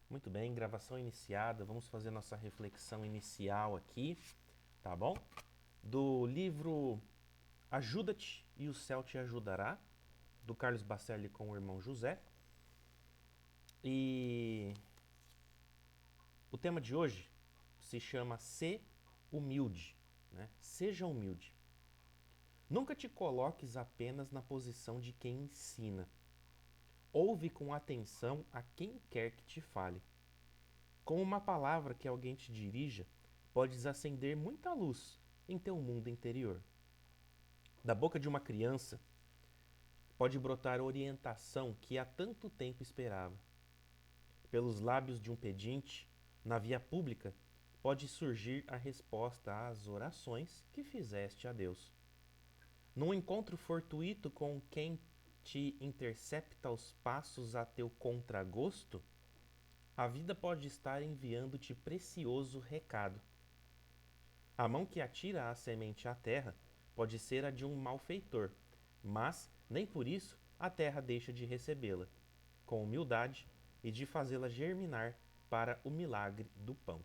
Muito bem, gravação iniciada. Vamos fazer nossa reflexão inicial aqui, tá bom? Do livro Ajuda-te e o Céu te ajudará, do Carlos Bacelli com o irmão José. E o tema de hoje se chama Ser humilde, né? Seja humilde. Nunca te coloques apenas na posição de quem ensina. Ouve com atenção a quem quer que te fale. Com uma palavra que alguém te dirija, podes acender muita luz em teu mundo interior. Da boca de uma criança pode brotar orientação que há tanto tempo esperava. Pelos lábios de um pedinte, na via pública, pode surgir a resposta às orações que fizeste a Deus. Num encontro fortuito com quem te intercepta os passos a teu contragosto, a vida pode estar enviando-te precioso recado. A mão que atira a semente à terra pode ser a de um malfeitor, mas nem por isso a terra deixa de recebê-la, com humildade e de fazê-la germinar para o milagre do pão.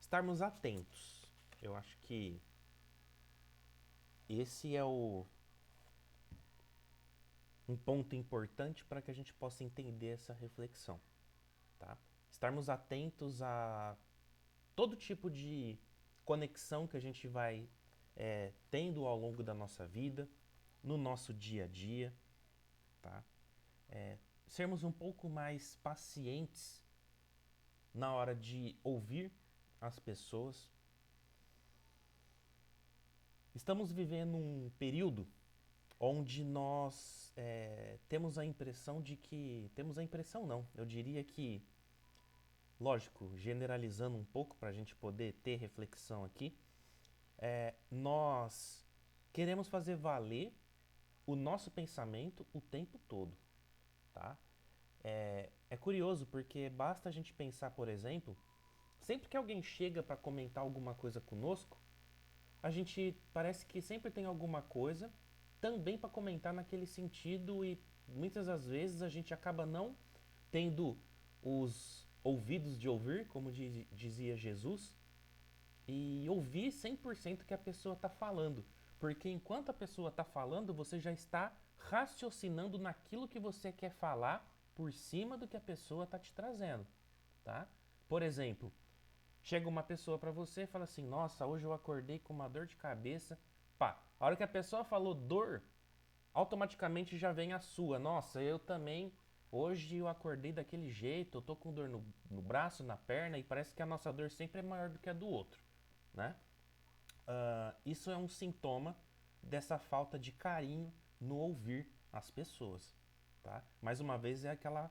Estarmos atentos. Eu acho que esse é um ponto importante para que a gente possa entender essa reflexão, tá? Estarmos atentos a todo tipo de conexão que a gente vai tendo ao longo da nossa vida, no nosso dia a dia, tá? Sermos um pouco mais pacientes na hora de ouvir as pessoas. Estamos vivendo um período onde nós temos a impressão de que... Temos a impressão não, eu diria que, lógico, generalizando um pouco para a gente poder ter reflexão aqui, nós queremos fazer valer o nosso pensamento o tempo todo, tá? É curioso porque basta a gente pensar, por exemplo, sempre que alguém chega para comentar alguma coisa conosco, a gente parece que sempre tem alguma coisa também para comentar naquele sentido e muitas das vezes a gente acaba não tendo os ouvidos de ouvir, como dizia Jesus, e ouvir 100% que a pessoa está falando. Porque enquanto a pessoa está falando, você já está raciocinando naquilo que você quer falar por cima do que a pessoa está te trazendo, tá? Por exemplo, chega uma pessoa para você e fala assim: nossa, hoje eu acordei com uma dor de cabeça. Pá, a hora que a pessoa falou dor, automaticamente já vem a sua. Nossa, eu também, hoje eu acordei daquele jeito, eu tô com dor no braço, na perna, e parece que a nossa dor sempre é maior do que a do outro, né? Isso é um sintoma dessa falta de carinho no ouvir as pessoas, tá? Mais uma vez é aquela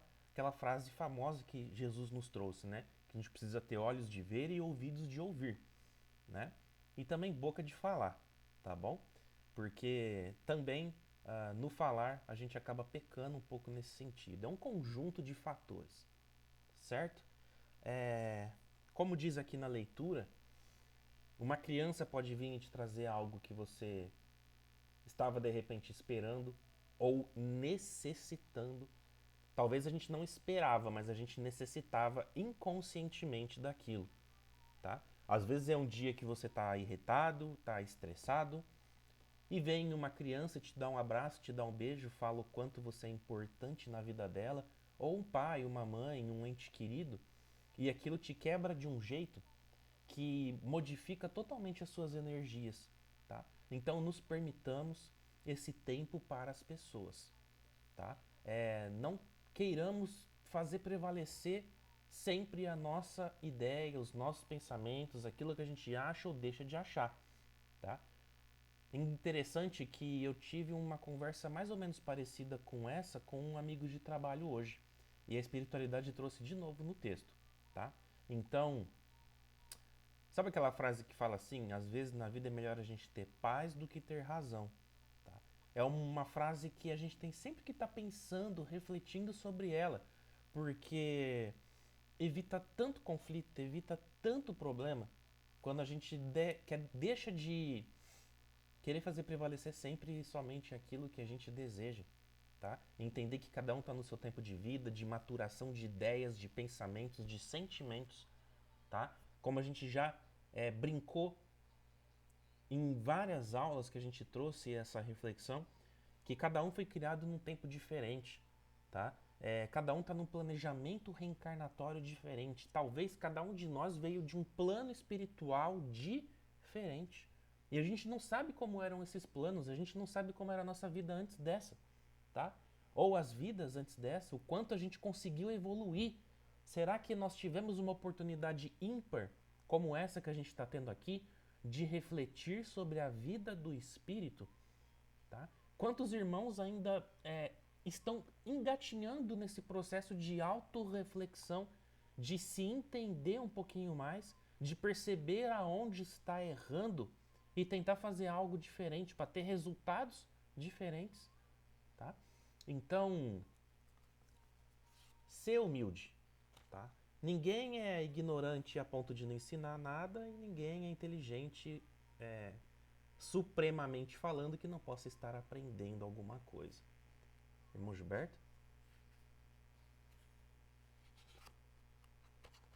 frase famosa que Jesus nos trouxe, né? Que a gente precisa ter olhos de ver e ouvidos de ouvir, né? E também boca de falar, tá bom? Porque também no falar a gente acaba pecando um pouco nesse sentido. É um conjunto de fatores, certo? Como diz aqui na leitura, uma criança pode vir e te trazer algo que você estava de repente esperando ou necessitando. Talvez a gente não esperava, mas a gente necessitava inconscientemente daquilo, tá? Às vezes é um dia que você está irritado, está estressado, e vem uma criança, te dá um abraço, te dá um beijo, fala o quanto você é importante na vida dela, ou um pai, uma mãe, um ente querido, e aquilo te quebra de um jeito que modifica totalmente as suas energias, tá? Então nos permitamos esse tempo para as pessoas, tá? Não queiramos fazer prevalecer sempre a nossa ideia, os nossos pensamentos, aquilo que a gente acha ou deixa de achar, tá? É interessante que eu tive uma conversa mais ou menos parecida com essa com um amigo de trabalho hoje. E a espiritualidade trouxe de novo no texto, tá? Então, sabe aquela frase que fala assim: às vezes na vida é melhor a gente ter paz do que ter razão, tá? É uma frase que a gente tem sempre que estar pensando, refletindo sobre ela, porque evita tanto conflito, evita tanto problema, quando a gente deixa de querer fazer prevalecer sempre e somente aquilo que a gente deseja, tá? Entender que cada um está no seu tempo de vida, de maturação de ideias, de pensamentos, de sentimentos, tá? Como a gente já brincou em várias aulas que a gente trouxe essa reflexão, que cada um foi criado num tempo diferente, tá? Cada um está num planejamento reencarnatório diferente. Talvez cada um de nós veio de um plano espiritual diferente. E a gente não sabe como eram esses planos, a gente não sabe como era a nossa vida antes dessa, tá? Ou as vidas antes dessa, o quanto a gente conseguiu evoluir. Será que nós tivemos uma oportunidade ímpar, como essa que a gente está tendo aqui, de refletir sobre a vida do espírito? Tá? Quantos irmãos ainda estão engatinhando nesse processo de autorreflexão, de se entender um pouquinho mais, de perceber aonde está errando e tentar fazer algo diferente para ter resultados diferentes, tá? Então, ser humilde, tá? Ninguém é ignorante a ponto de não ensinar nada e ninguém é inteligente supremamente falando que não possa estar aprendendo alguma coisa. Irmão Gilberto?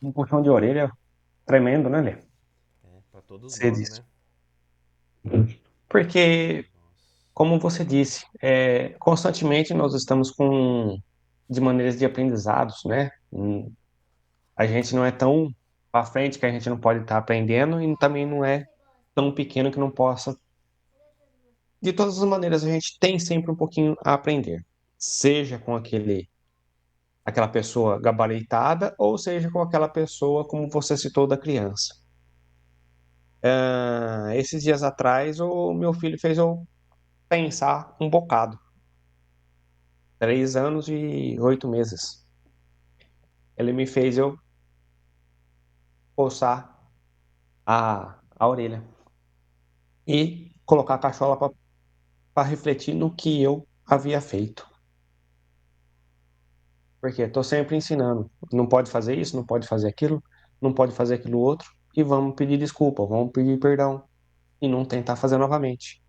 Um puxão de orelha tremendo, né, Lê? Para todos Você nós, disse. né? Porque, Nossa. como você disse, constantemente nós estamos de maneiras de aprendizados, né? A gente não é tão à frente que a gente não pode estar aprendendo e também não é tão pequeno que não possa. De todas as maneiras, a gente tem sempre um pouquinho a aprender, seja com aquela pessoa gabaritada ou seja com aquela pessoa, como você citou, da criança. Esses dias atrás, o meu filho fez eu pensar um bocado. 3 anos e 8 meses. Ele me fez eu coçar a orelha e colocar a cachola para refletir no que eu havia feito. Porque estou sempre ensinando. Não pode fazer isso, não pode fazer aquilo, não pode fazer aquilo outro. E vamos pedir desculpa, vamos pedir perdão. E não tentar fazer novamente.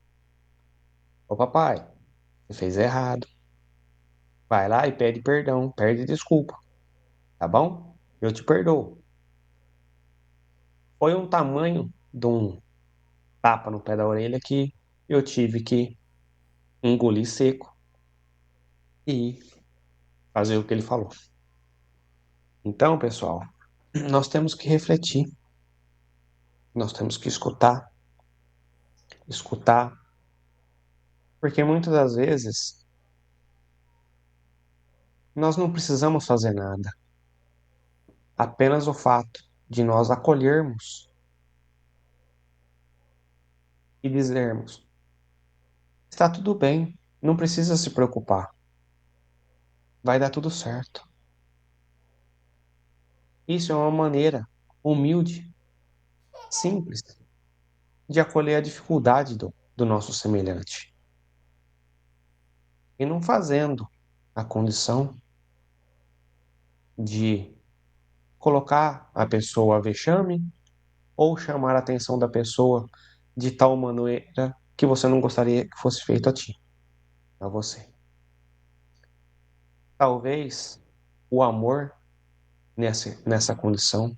Ô papai, você fez errado. Vai lá e pede perdão, pede desculpa. Tá bom? Eu te perdoo. Foi um tamanho de um tapa no pé da orelha que eu tive que engolir seco e fazer o que ele falou. Então, pessoal, nós temos que refletir, nós temos que escutar, porque muitas das vezes nós não precisamos fazer nada. Apenas o fato de nós acolhermos e dizermos: está tudo bem, não precisa se preocupar, vai dar tudo certo. Isso é uma maneira humilde, simples, de acolher a dificuldade do nosso semelhante. E não fazendo a condição de colocar a pessoa a vexame ou chamar a atenção da pessoa de tal maneira que você não gostaria que fosse feito a ti, a você. Talvez o amor nessa condição,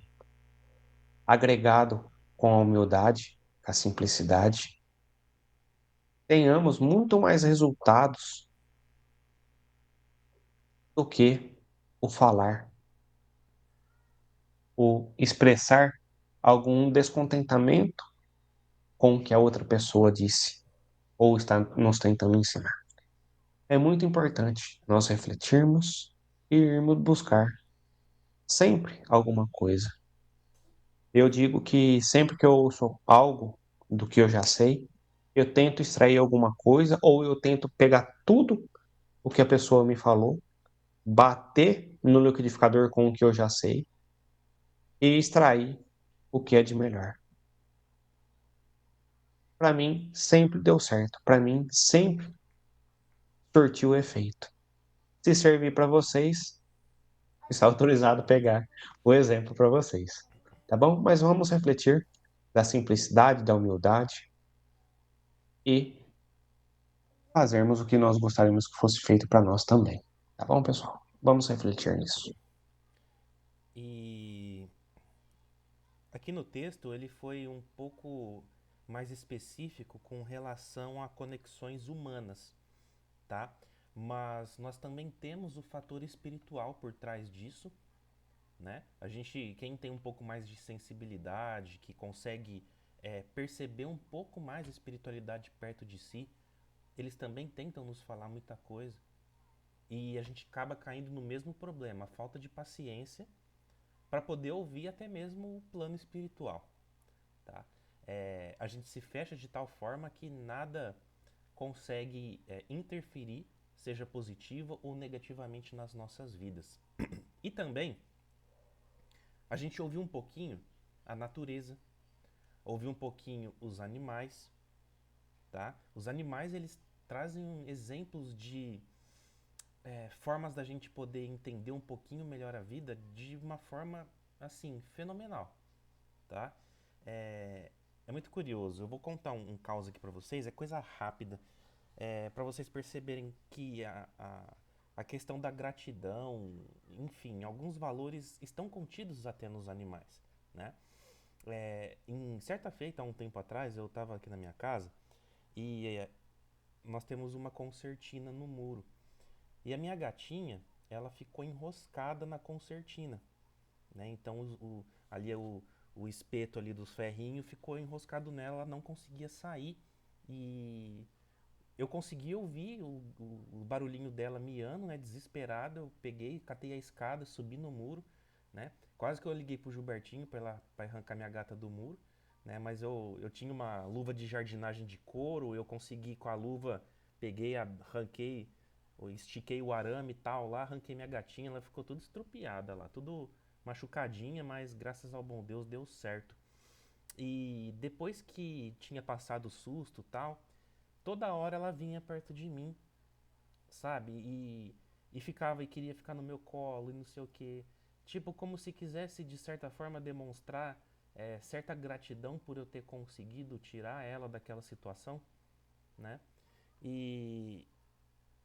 agregado com a humildade, a simplicidade, tenhamos muito mais resultados do que o falar, o expressar algum descontentamento com o que a outra pessoa disse ou está nos tentando ensinar. É muito importante nós refletirmos e irmos buscar sempre alguma coisa. Eu digo que sempre que eu ouço algo do que eu já sei, eu tento extrair alguma coisa ou eu tento pegar tudo o que a pessoa me falou, bater no liquidificador com o que eu já sei e extrair o que é de melhor. Para mim, sempre deu certo. Para mim, sempre surtiu efeito. Se servir para vocês, está autorizado a pegar o exemplo para vocês. Tá bom? Mas vamos refletir da simplicidade, da humildade e fazermos o que nós gostaríamos que fosse feito para nós também. Tá bom, pessoal? Vamos refletir nisso. E aqui no texto ele foi um pouco mais específico com relação a conexões humanas, tá? Mas nós também temos o fator espiritual por trás disso, né? A gente, quem tem um pouco mais de sensibilidade, que consegue perceber um pouco mais a espiritualidade perto de si, eles também tentam nos falar muita coisa. E a gente acaba caindo no mesmo problema, a falta de paciência para poder ouvir até mesmo o plano espiritual, tá? A gente se fecha de tal forma que nada consegue interferir, seja positivo ou negativamente nas nossas vidas. E também a gente ouviu um pouquinho a natureza, ouviu um pouquinho os animais, tá? Os animais eles trazem exemplos de formas da gente poder entender um pouquinho melhor a vida de uma forma assim fenomenal, tá? É muito curioso. Eu vou contar um caos aqui pra vocês, é coisa rápida, para vocês perceberem que a questão da gratidão, enfim, alguns valores estão contidos até nos animais, né? Em certa feita, há um tempo atrás, eu estava aqui na minha casa e nós temos uma concertina no muro. E a minha gatinha, ela ficou enroscada na concertina, né? Então ali o espeto ali dos ferrinhos ficou enroscado nela, ela não conseguia sair e eu consegui ouvir o barulhinho dela miando, né? Desesperada, eu peguei, catei a escada, subi no muro, né? Quase que eu liguei pro Gilbertinho para arrancar minha gata do muro, né? Mas eu tinha uma luva de jardinagem de couro, eu consegui com a luva, peguei, arranquei, eu estiquei o arame e tal lá, arranquei minha gatinha, ela ficou toda estrupiada lá, tudo machucadinha, mas graças ao bom Deus deu certo. E depois que tinha passado o susto e tal, toda hora ela vinha perto de mim, sabe? E ficava e queria ficar no meu colo e não sei o quê. Tipo, como se quisesse de certa forma demonstrar certa gratidão por eu ter conseguido tirar ela daquela situação, né? E,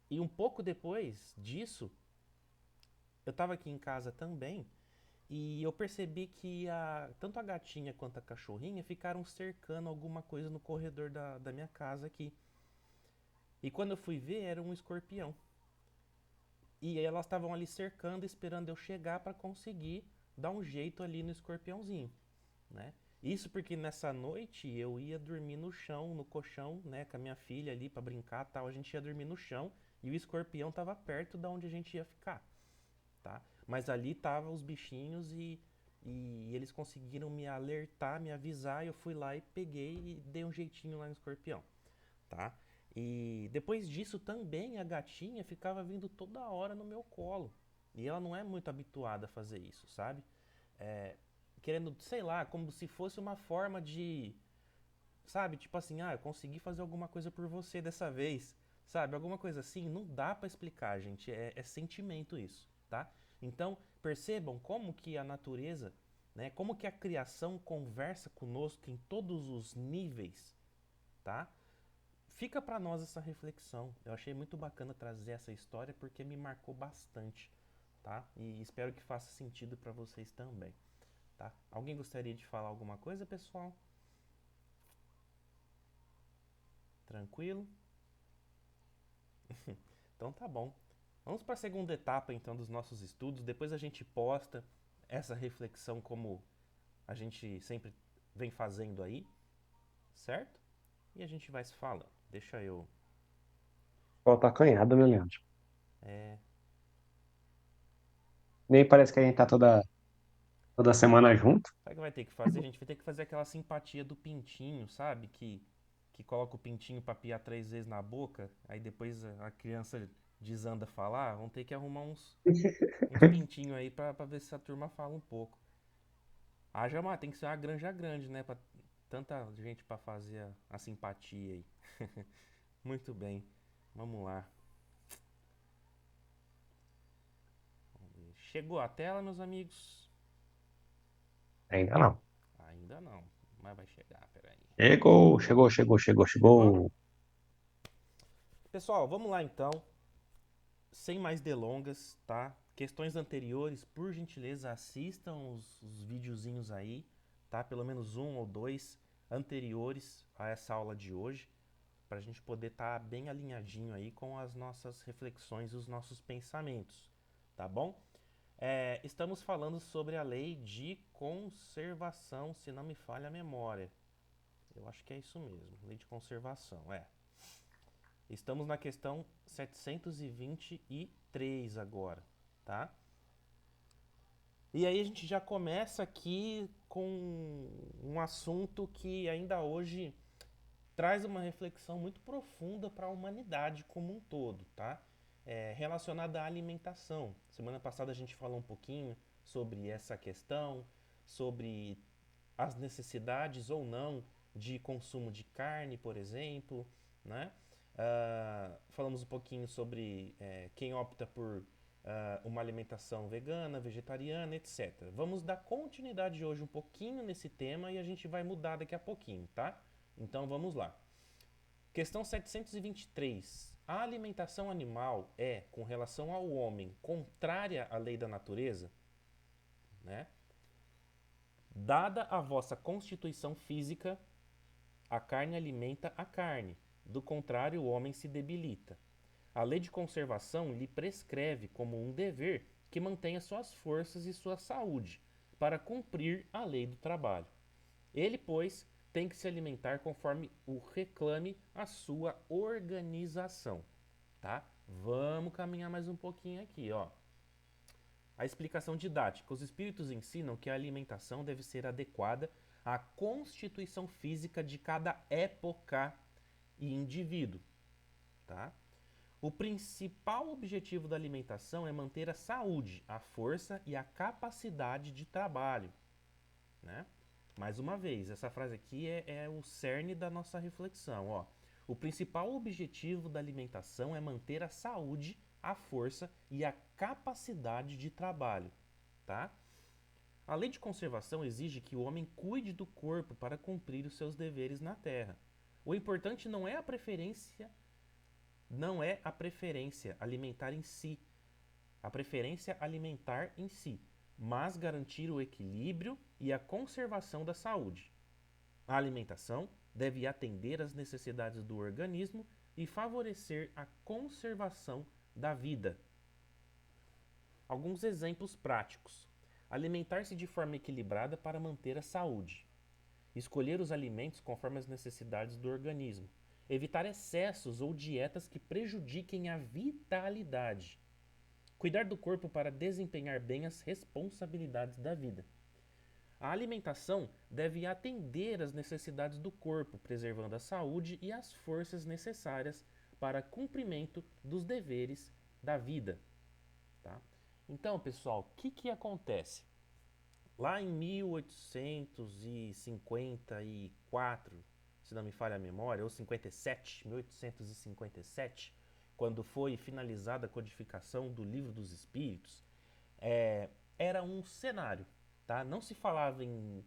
e um pouco depois disso, eu tava aqui em casa também e eu percebi que tanto a gatinha quanto a cachorrinha ficaram cercando alguma coisa no corredor da minha casa aqui. E quando eu fui ver, era um escorpião. E aí elas estavam ali cercando, esperando eu chegar para conseguir dar um jeito ali no escorpiãozinho, né? Isso porque nessa noite eu ia dormir no chão, no colchão, né, com a minha filha ali para brincar, tal, a gente ia dormir no chão e o escorpião tava perto da onde a gente ia ficar, tá? Mas ali tava os bichinhos e eles conseguiram me alertar, me avisar, e eu fui lá e peguei e dei um jeitinho lá no escorpião, tá? E depois disso também a gatinha ficava vindo toda hora no meu colo. E ela não é muito habituada a fazer isso, sabe? É, querendo, sei lá, como se fosse uma forma de, sabe? Tipo assim, eu consegui fazer alguma coisa por você dessa vez, sabe? Alguma coisa assim, não dá pra explicar, gente. É sentimento isso, tá? Então, percebam como que a natureza, né? Como que a criação conversa conosco em todos os níveis, tá? Fica para nós essa reflexão. Eu achei muito bacana trazer essa história porque me marcou bastante, tá? E espero que faça sentido para vocês também, tá? Alguém gostaria de falar alguma coisa, pessoal? Tranquilo? Então tá bom. Vamos para a segunda etapa então dos nossos estudos. Depois a gente posta essa reflexão como a gente sempre vem fazendo aí, certo? E a gente vai se falando. Deixa eu. Falta acanhado, né, Leandro? É, Nem parece que a gente tá toda semana junto. sabe o que vai ter que fazer? A gente vai ter que fazer aquela simpatia do pintinho, sabe? Que coloca o pintinho pra piar 3 vezes na boca, aí depois a criança desanda a falar. Vamos ter que arrumar uns pintinhos aí pra ver se a turma fala um pouco. Tem que ser uma granja grande, né? Pra tanta gente pra fazer a simpatia aí. Muito bem, vamos lá. Chegou a tela, meus amigos? Ainda não. Ainda não, mas vai chegar, peraí. Chegou, chegou, chegou, chegou, Chegou? chegou. Pessoal, vamos lá então, sem mais delongas, tá? Questões anteriores, por gentileza, assistam os videozinhos aí, tá? Pelo menos um ou dois anteriores a essa aula de hoje, para a gente poder estar bem alinhadinho aí com as nossas reflexões e os nossos pensamentos, tá bom? Estamos falando sobre a lei de conservação, se não me falha a memória. Eu acho que é isso mesmo, lei de conservação, é. Estamos na questão 723 agora, tá? E aí a gente já começa aqui com um assunto que ainda hoje traz uma reflexão muito profunda para a humanidade como um todo, tá? Relacionada à alimentação. Semana passada a gente falou um pouquinho sobre essa questão, sobre as necessidades ou não de consumo de carne, por exemplo, né? Falamos um pouquinho sobre quem opta por uma alimentação vegana, vegetariana, etc. Vamos dar continuidade hoje um pouquinho nesse tema e a gente vai mudar daqui a pouquinho, tá? Então vamos lá. Questão 723. A alimentação animal é, com relação ao homem, contrária à lei da natureza? Né? Dada a vossa constituição física, a carne alimenta a carne, do contrário, o homem se debilita. A lei de conservação lhe prescreve como um dever que mantenha suas forças e sua saúde, para cumprir a lei do trabalho. Ele, pois, tem que se alimentar conforme o reclame a sua organização, tá? Vamos caminhar mais um pouquinho aqui, ó. A explicação didática. Os espíritos ensinam que a alimentação deve ser adequada à constituição física de cada época e indivíduo, tá? O principal objetivo da alimentação é manter a saúde, a força e a capacidade de trabalho, né? Mais uma vez, essa frase aqui é o cerne da nossa reflexão, ó. O principal objetivo da alimentação é manter a saúde, a força e a capacidade de trabalho, tá? A lei de conservação exige que o homem cuide do corpo para cumprir os seus deveres na terra. O importante não é a preferência alimentar em si, a preferência alimentar em si, mas garantir o equilíbrio e a conservação da saúde. A alimentação deve atender às necessidades do organismo e favorecer a conservação da vida. Alguns exemplos práticos: alimentar-se de forma equilibrada para manter a saúde. Escolher os alimentos conforme as necessidades do organismo. Evitar excessos ou dietas que prejudiquem a vitalidade. Cuidar do corpo para desempenhar bem as responsabilidades da vida. A alimentação deve atender às necessidades do corpo, preservando a saúde e as forças necessárias para cumprimento dos deveres da vida. Tá? Então, pessoal, o que acontece? Lá em 1854, se não me falha a memória, ou 57, 1857, quando foi finalizada a codificação do Livro dos Espíritos, era um cenário, tá? Não se falava em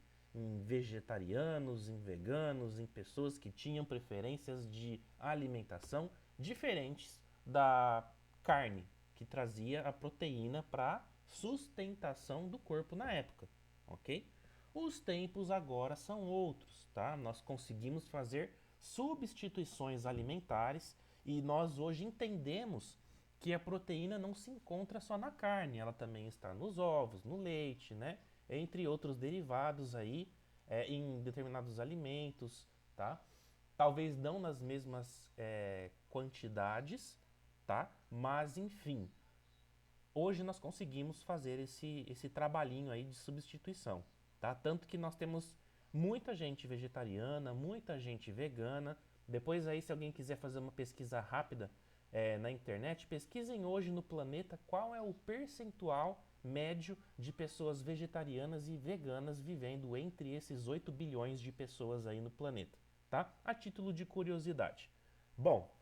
vegetarianos, em veganos, em pessoas que tinham preferências de alimentação diferentes da carne, que trazia a proteína para sustentação do corpo na época, ok? Os tempos agora são outros, tá? Nós conseguimos fazer substituições alimentares e nós hoje entendemos que a proteína não se encontra só na carne, ela também está nos ovos, no leite, né? Entre outros derivados aí, em determinados alimentos, tá? Talvez não nas mesmas quantidades, tá? Mas enfim, hoje nós conseguimos fazer esse trabalhinho aí de substituição, tá? Tanto que nós temos muita gente vegetariana, muita gente vegana. Depois aí, se alguém quiser fazer uma pesquisa rápida na internet, pesquisem hoje no planeta qual é o percentual médio de pessoas vegetarianas e veganas vivendo entre esses 8 bilhões de pessoas aí no planeta, tá? A título de curiosidade. Bom,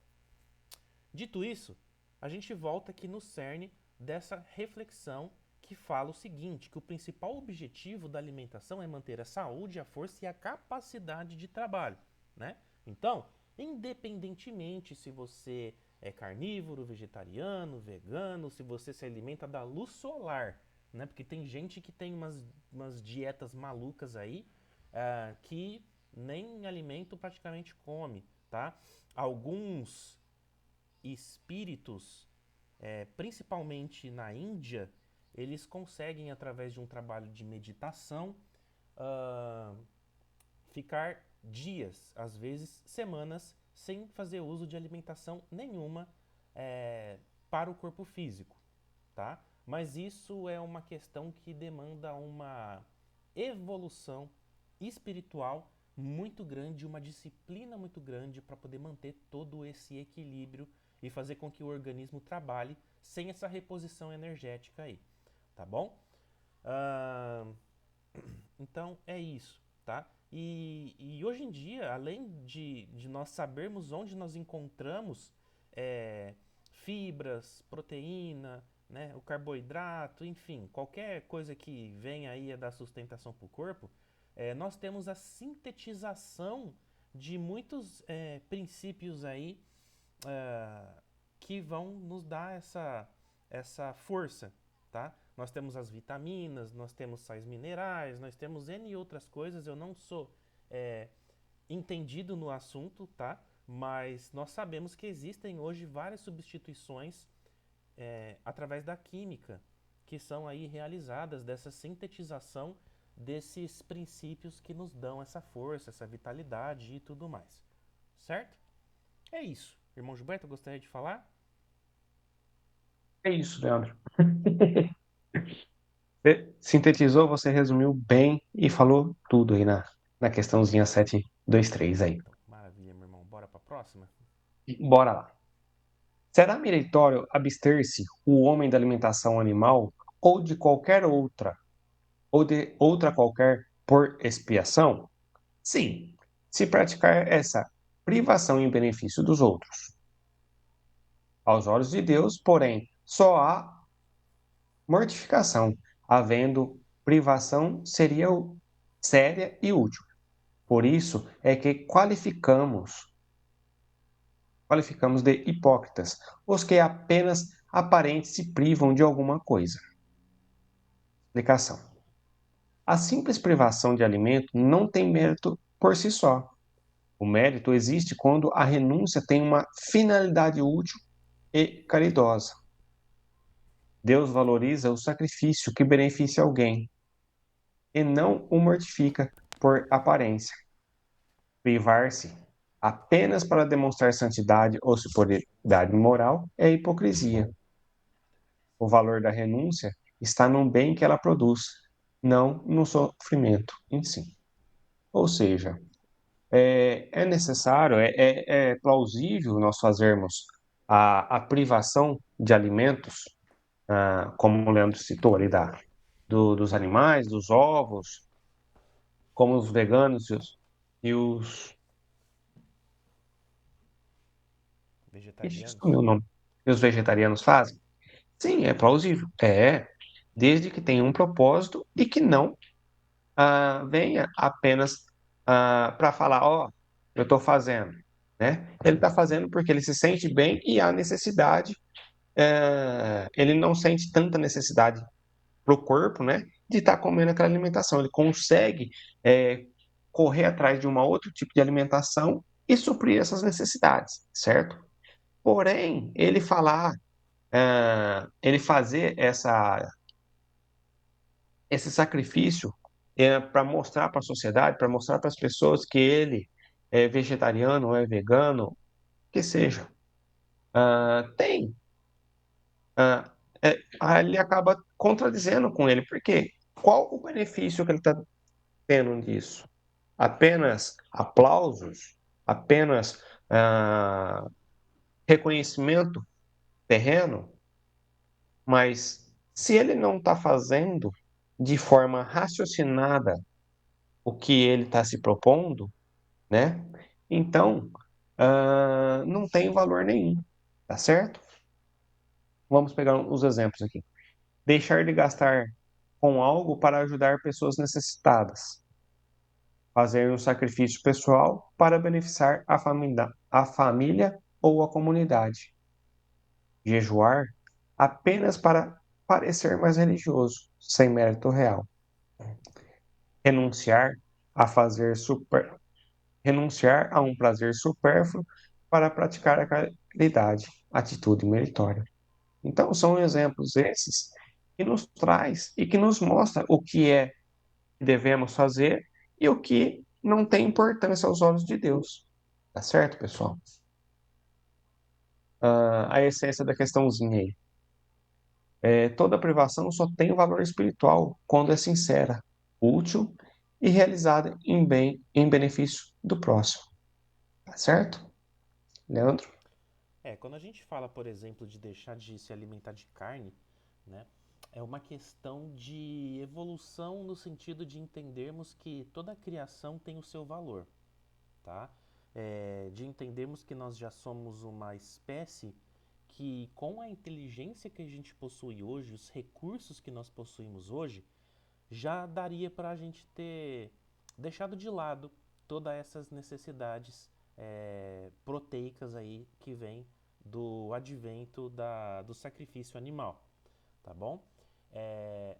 dito isso, a gente volta aqui no cerne dessa reflexão que fala o seguinte, que o principal objetivo da alimentação é manter a saúde, a força e a capacidade de trabalho, né? Então, independentemente se você é carnívoro, vegetariano, vegano, se você se alimenta da luz solar, né? Porque tem gente que tem umas dietas malucas aí, que nem alimento praticamente come, tá? Alguns espíritos, principalmente na Índia, eles conseguem, através de um trabalho de meditação, ah, ficar dias, às vezes semanas, sem fazer uso de alimentação nenhuma, é, para o corpo físico, tá? Mas isso é uma questão que demanda uma evolução espiritual muito grande, uma disciplina muito grande para poder manter todo esse equilíbrio e fazer com que o organismo trabalhe sem essa reposição energética aí, tá bom? Ah, então é isso, tá? E hoje em dia, além de nós sabermos onde nós encontramos fibras, proteína, né, o carboidrato, enfim, qualquer coisa que venha aí a dar sustentação para o corpo, nós temos a sintetização de muitos princípios aí, ah, que vão nos dar essa força, tá? Nós temos as vitaminas, nós temos sais minerais, nós temos N outras coisas. Eu não sou é, entendido no assunto, tá? Mas nós sabemos que existem hoje várias substituições através da química que são aí realizadas dessa sintetização desses princípios que nos dão essa força, essa vitalidade e tudo mais. Certo? É isso. Irmão Gilberto, eu gostaria de falar? É isso, Leandro. Você sintetizou, você resumiu bem e falou tudo aí na questãozinha 723 aí. Então, maravilha, meu irmão. Bora pra próxima? Bora lá. Será meritório abster-se o homem da alimentação animal ou de qualquer outra, ou de outra qualquer por expiação? Sim, se praticar essa privação em benefício dos outros. Aos olhos de Deus, porém, só há mortificação, havendo privação seria séria e útil. Por isso é que qualificamos de hipócritas os que apenas aparente se privam de alguma coisa. Explicação. A simples privação de alimento não tem mérito por si só. O mérito existe quando a renúncia tem uma finalidade útil e caridosa. Deus valoriza o sacrifício que beneficia alguém e não o mortifica por aparência. Privar-se apenas para demonstrar santidade ou superioridade moral é hipocrisia. O valor da renúncia está no bem que ela produz, não no sofrimento em si. Ou seja, é necessário, é plausível nós fazermos a privação de alimentos, como o Leandro citou ali, dos animais, dos ovos, como os veganos e os. Ixi, esqueci Vegetarianos? o nome. E os vegetarianos fazem? Sim, é plausível. Desde que tenha um propósito e que não venha apenas para falar, ó, eu estou fazendo, né? Ele está fazendo porque ele se sente bem e há necessidade. Ele não sente tanta necessidade para o corpo, né? De estar comendo aquela alimentação. Ele consegue correr atrás de um outro tipo de alimentação e suprir essas necessidades, certo? Porém, ele fazer esse sacrifício para mostrar para a sociedade, para mostrar para as pessoas que ele é vegetariano ou é vegano, que seja. Tem. ah, Ele acaba contradizendo com ele, porque qual o benefício que ele está tendo disso? Apenas aplausos? Apenas reconhecimento terreno? Mas se ele não está fazendo de forma raciocinada o que ele está se propondo, né? Então, não tem valor nenhum, tá certo? Vamos pegar os exemplos aqui. Deixar de gastar com algo para ajudar pessoas necessitadas. Fazer um sacrifício pessoal para beneficiar a família ou a comunidade. jejuar apenas para parecer mais religioso, sem mérito real, renunciar a fazer super, renunciar a um prazer supérfluo para praticar a caridade, atitude meritória. Então, são exemplos esses que nos traz e que nos mostra o que é que devemos fazer e o que não tem importância aos olhos de Deus. Tá certo, pessoal? A essência da questãozinha aí. Toda privação só tem valor espiritual quando é sincera, útil e realizada em benefício do próximo. Tá certo, Leandro? Quando a gente fala, por exemplo, de deixar de se alimentar de carne, né, é uma questão de evolução no sentido de entendermos que toda a criação tem o seu valor, tá? De entendermos que nós já somos uma espécie que, com a inteligência que a gente possui hoje, os recursos que nós possuímos hoje, já daria para a gente ter deixado de lado todas essas necessidades proteicas aí que vem do advento do sacrifício animal, tá bom? É,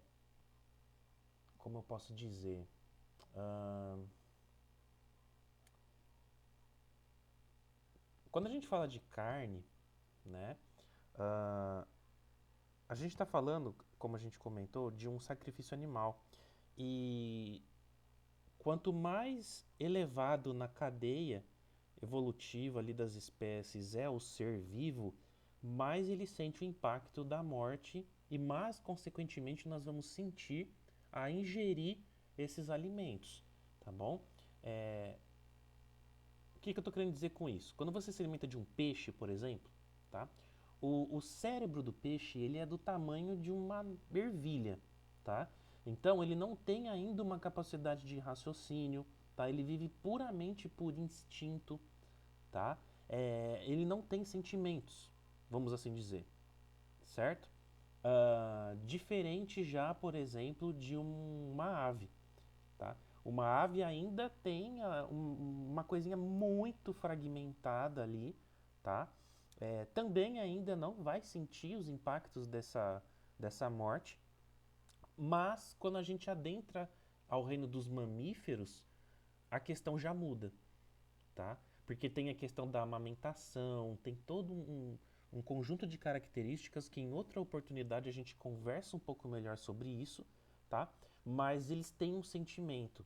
como eu posso dizer? Ahn, quando a gente fala de carne, né? ah, a gente está falando, como a gente comentou, de um sacrifício animal. E quanto mais elevado na cadeia evolutiva ali das espécies é o ser vivo, mais ele sente o impacto da morte e mais, consequentemente, nós vamos sentir a ingerir esses alimentos, tá bom? É, o que eu estou querendo dizer com isso? Quando você se alimenta de um peixe, por exemplo, tá? O cérebro do peixe ele é do tamanho de uma ervilha, tá? Então ele não tem ainda uma capacidade de raciocínio, tá? Ele vive puramente por instinto, tá? Ele não tem sentimentos, vamos assim dizer, certo? Diferente já, por exemplo, de uma ave, tá? Uma ave ainda tem uma coisinha muito fragmentada ali, tá? Também ainda não vai sentir os impactos dessa morte, mas quando a gente adentra ao reino dos mamíferos, a questão já muda, tá? Porque tem a questão da amamentação, tem todo um conjunto de características que em outra oportunidade a gente conversa um pouco melhor sobre isso, tá? Mas eles têm um sentimento,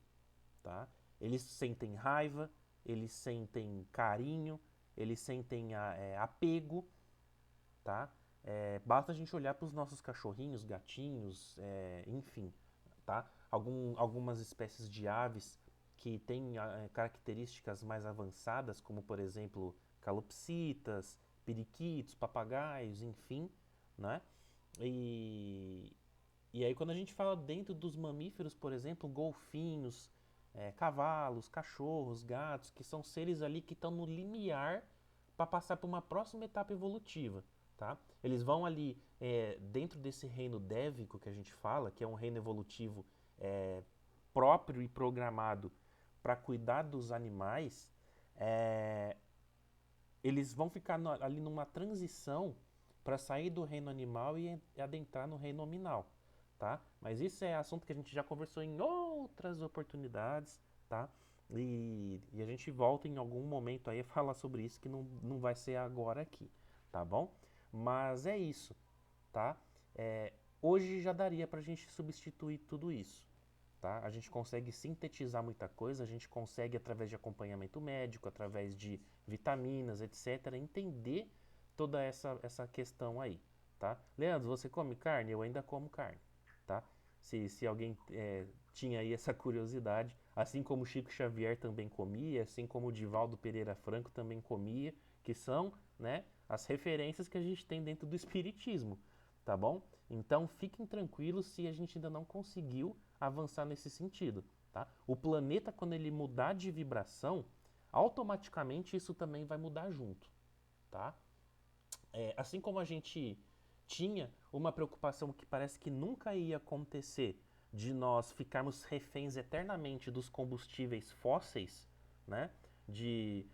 tá? Eles sentem raiva, eles sentem carinho, eles sentem apego, tá? Basta a gente olhar para os nossos cachorrinhos, gatinhos, enfim, tá? Algumas espécies de aves que têm características mais avançadas, como por exemplo calopsitas, periquitos, papagaios, enfim, né? E, e aí quando a gente fala dentro dos mamíferos, por exemplo, golfinhos, cavalos, cachorros, gatos, que são seres ali que estão no limiar para passar para uma próxima etapa evolutiva, tá? Eles vão ali dentro desse reino dévico que a gente fala, que é um reino evolutivo é, próprio e programado para cuidar dos animais, é, eles vão ficar ali numa transição para sair do reino animal e adentrar no reino nominal, tá? Mas isso é assunto que a gente já conversou em outras oportunidades, tá? E a gente volta em algum momento aí a falar sobre isso, que não vai ser agora aqui, tá bom? Mas é isso, tá? Hoje já daria para a gente substituir tudo isso, tá? A gente consegue sintetizar muita coisa, a gente consegue, através de acompanhamento médico, através de vitaminas, etc., entender toda essa questão aí, tá? Leandro, você come carne? Eu ainda como carne, tá? Se alguém tinha aí essa curiosidade, assim como o Chico Xavier também comia, assim como o Divaldo Pereira Franco também comia, que são, né, as referências que a gente tem dentro do espiritismo, tá bom? Então fiquem tranquilos se a gente ainda não conseguiu avançar nesse sentido, tá? O planeta, quando ele mudar de vibração, automaticamente isso também vai mudar junto, tá? Assim como a gente tinha uma preocupação que parece que nunca ia acontecer de nós ficarmos reféns eternamente dos combustíveis fósseis, né? De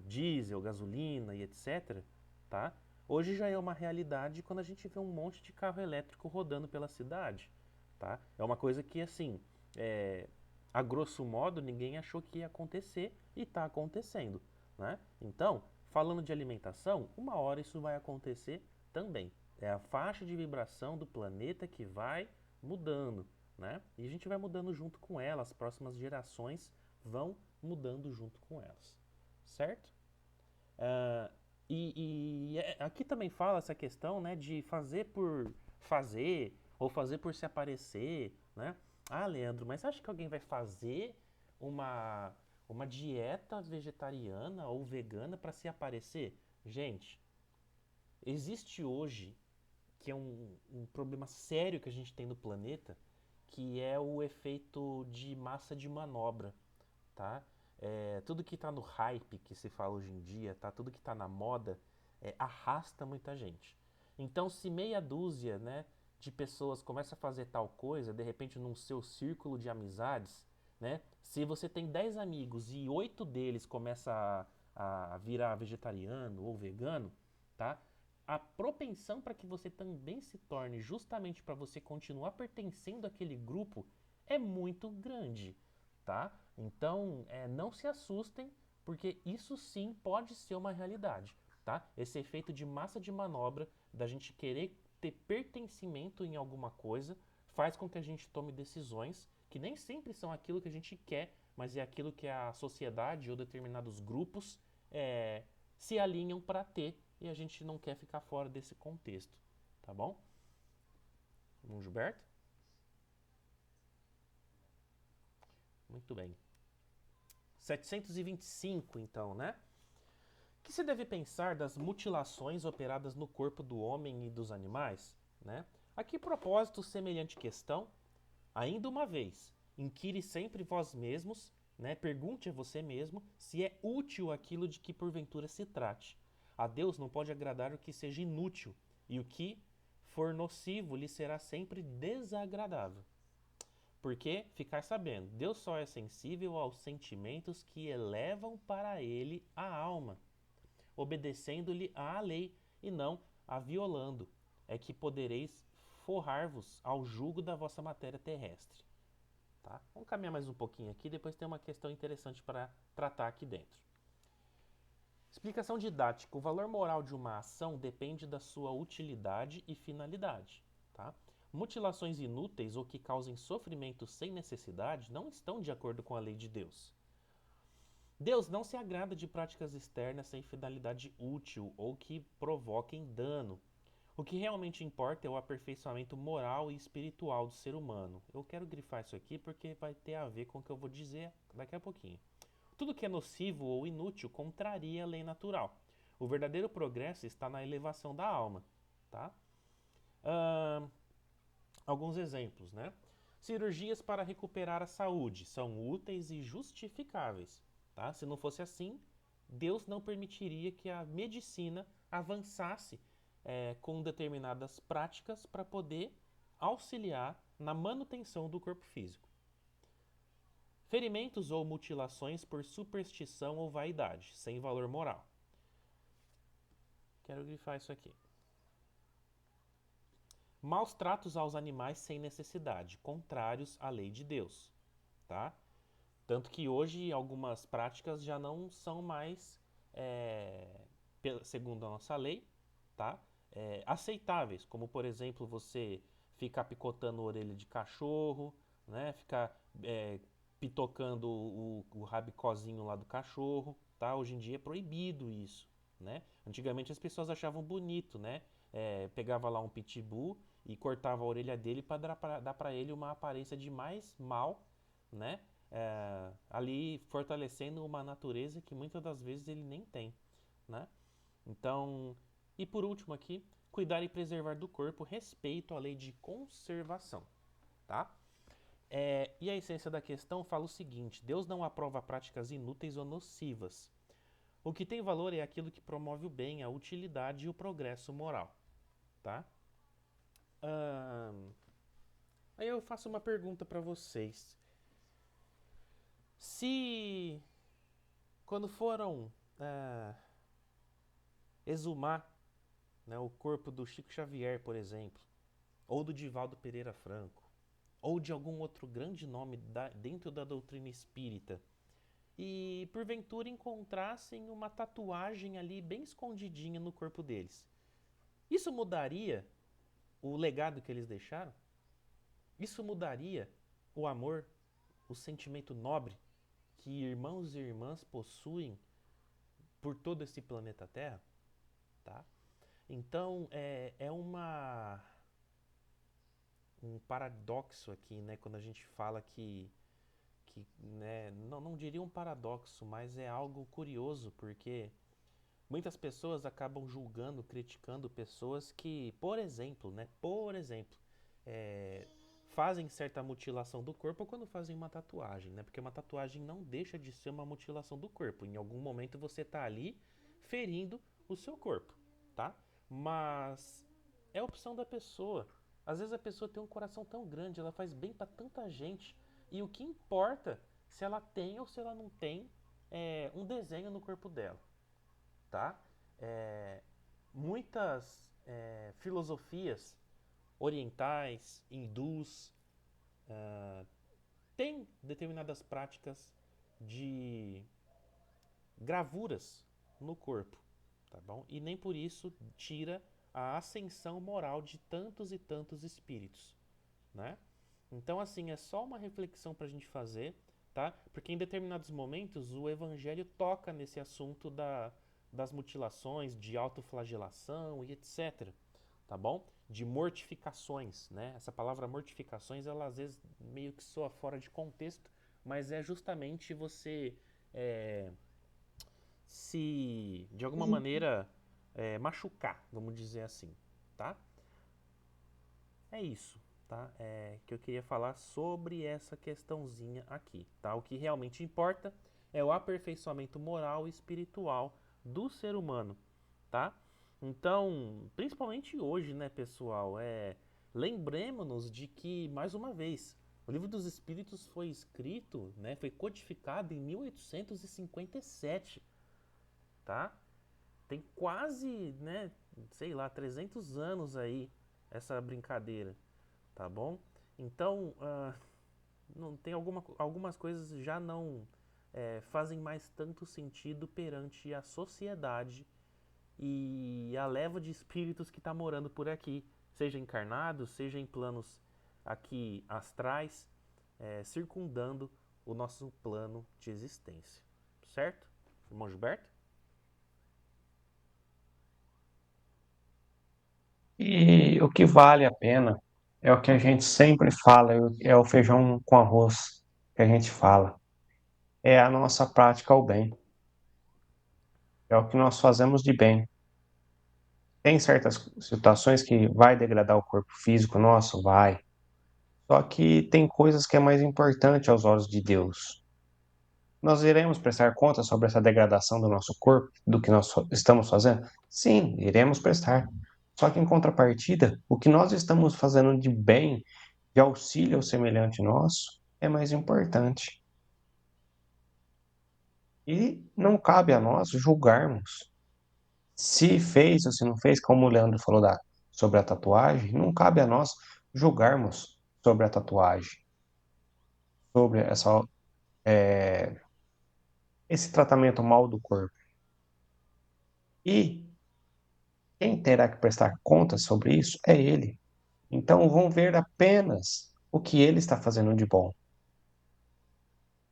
diesel, gasolina e etc, tá? Hoje já é uma realidade quando a gente vê um monte de carro elétrico rodando pela cidade, tá? É uma coisa que, assim, é, a grosso modo, ninguém achou que ia acontecer e está acontecendo, né? Então, falando de alimentação, uma hora isso vai acontecer também. É a faixa de vibração do planeta que vai mudando, né? E a gente vai mudando junto com ela, as próximas gerações vão mudando junto com elas, certo? Ah, aqui também fala essa questão, né, de fazer por fazer ou fazer por se aparecer, né? Ah, Leandro, mas você acha que alguém vai fazer uma, uma dieta vegetariana ou vegana para se aparecer? Gente, existe hoje que é um problema sério que a gente tem no planeta, que é o efeito de massa de manobra, tá? Tudo que está no hype que se fala hoje em dia, tá? Tudo que está na moda, arrasta muita gente. Então, se meia dúzia, né, de pessoas começa a fazer tal coisa, de repente num seu círculo de amizades, né? Se você tem 10 amigos e 8 deles começa a virar vegetariano ou vegano, tá? A propensão para que você também se torne justamente para você continuar pertencendo àquele grupo é muito grande, tá? Então, não se assustem, porque isso sim pode ser uma realidade, tá? Esse efeito de massa de manobra, da gente querer ter pertencimento em alguma coisa, faz com que a gente tome decisões que nem sempre são aquilo que a gente quer, mas é aquilo que a sociedade ou determinados grupos é, se alinham para ter e a gente não quer ficar fora desse contexto, tá bom? Vamos, Gilberto? Muito bem. 725, então, né? O que se deve pensar das mutilações operadas no corpo do homem e dos animais? Né? A que propósito semelhante questão? Ainda uma vez, inquire sempre vós mesmos, né? Pergunte a você mesmo se é útil aquilo de que porventura se trate. A Deus não pode agradar o que seja inútil, e o que for nocivo lhe será sempre desagradável. Porque, ficar sabendo, Deus só é sensível aos sentimentos que elevam para ele a alma, obedecendo-lhe à lei e não a violando, é que podereis forrar-vos ao jugo da vossa matéria terrestre. Tá? Vamos caminhar mais um pouquinho aqui, depois tem uma questão interessante para tratar aqui dentro. Explicação didática. O valor moral de uma ação depende da sua utilidade e finalidade. Tá? Mutilações inúteis ou que causem sofrimento sem necessidade não estão de acordo com a lei de Deus. Deus não se agrada de práticas externas sem finalidade útil ou que provoquem dano. O que realmente importa é o aperfeiçoamento moral e espiritual do ser humano. Eu quero grifar isso aqui porque vai ter a ver com o que eu vou dizer daqui a pouquinho. Tudo que é nocivo ou inútil contraria a lei natural. O verdadeiro progresso está na elevação da alma. Tá? Ahn, alguns exemplos, né? Cirurgias para recuperar a saúde são úteis e justificáveis. Tá? Se não fosse assim, Deus não permitiria que a medicina avançasse com determinadas práticas para poder auxiliar na manutenção do corpo físico. Ferimentos ou mutilações por superstição ou vaidade, sem valor moral. Quero grifar isso aqui. Maus tratos aos animais sem necessidade, contrários à lei de Deus, tá? Tanto que hoje algumas práticas já não são mais, segundo a nossa lei, tá? Aceitáveis, como por exemplo você ficar picotando a orelha de cachorro, né? Ficar pitocando o rabicozinho lá do cachorro, tá? Hoje em dia é proibido isso, né? Antigamente as pessoas achavam bonito, né? Pegava lá um pitbull e cortava a orelha dele para dar para ele uma aparência de mais mal, né? Ali fortalecendo uma natureza que muitas das vezes ele nem tem, né? Então, e por último aqui, cuidar e preservar do corpo, respeito à lei de conservação, tá? E a essência da questão fala o seguinte: Deus não aprova práticas inúteis ou nocivas. O que tem valor é aquilo que promove o bem, a utilidade e o progresso moral, tá? Ahn, Aí eu faço uma pergunta para vocês. Se quando foram exumar né, o corpo do Chico Xavier, por exemplo, ou do Divaldo Pereira Franco, ou de algum outro grande nome dentro da doutrina espírita, e porventura encontrassem uma tatuagem ali bem escondidinha no corpo deles. Isso mudaria o legado que eles deixaram? Isso mudaria o amor, o sentimento nobre que irmãos e irmãs possuem por todo esse planeta Terra? Tá? Então, um paradoxo aqui, né, quando a gente fala que né, não diria um paradoxo, mas é algo curioso, porque muitas pessoas acabam julgando, criticando pessoas que, por exemplo, é, fazem certa mutilação do corpo quando fazem uma tatuagem, né? Porque uma tatuagem não deixa de ser uma mutilação do corpo. Em algum momento você está ali ferindo o seu corpo, tá? Mas é a opção da pessoa. Às vezes a pessoa tem um coração tão grande, ela faz bem para tanta gente, e o que importa se ela tem ou se ela não tem um desenho no corpo dela, tá? É, muitas filosofias orientais, hindus, têm determinadas práticas de gravuras no corpo, tá bom? E nem por isso tira a ascensão moral de tantos e tantos espíritos, né? Então, assim, é só uma reflexão para a gente fazer, tá? Porque em determinados momentos o evangelho toca nesse assunto das mutilações, de autoflagelação e etc. Tá bom? De mortificações, né? Essa palavra mortificações, ela às vezes meio que soa fora de contexto, mas é justamente você é, se, de alguma maneira, machucar, vamos dizer assim, tá? É isso, tá? Que eu queria falar sobre essa questãozinha aqui, tá? O que realmente importa é o aperfeiçoamento moral e espiritual do ser humano, tá? Então, principalmente hoje, né, pessoal, lembremos-nos de que, mais uma vez, o Livro dos Espíritos foi escrito, né, foi codificado em 1857, tá? Tem quase, né, sei lá, 300 anos aí essa brincadeira, tá bom? Então, não, tem algumas coisas já não fazem mais tanto sentido perante a sociedade e a leva de espíritos que está morando por aqui, seja encarnados, seja em planos aqui astrais, circundando o nosso plano de existência. Certo? Irmão Gilberto? E o que vale a pena é o que a gente sempre fala, é o feijão com arroz que a gente fala. É a nossa prática ao bem. É o que nós fazemos de bem. Tem certas situações que vai degradar o corpo físico nosso? Vai. Só que tem coisas que é mais importante aos olhos de Deus. Nós iremos prestar conta sobre essa degradação do nosso corpo, do que nós estamos fazendo? Sim, iremos prestar. Só que em contrapartida, o que nós estamos fazendo de bem, de auxílio ao semelhante nosso, é mais importante. E não cabe a nós julgarmos se fez ou se não fez, como o Leandro falou sobre a tatuagem, não cabe a nós julgarmos sobre a tatuagem, sobre esse tratamento mal do corpo. E quem terá que prestar contas sobre isso é ele. Então vão ver apenas o que ele está fazendo de bom.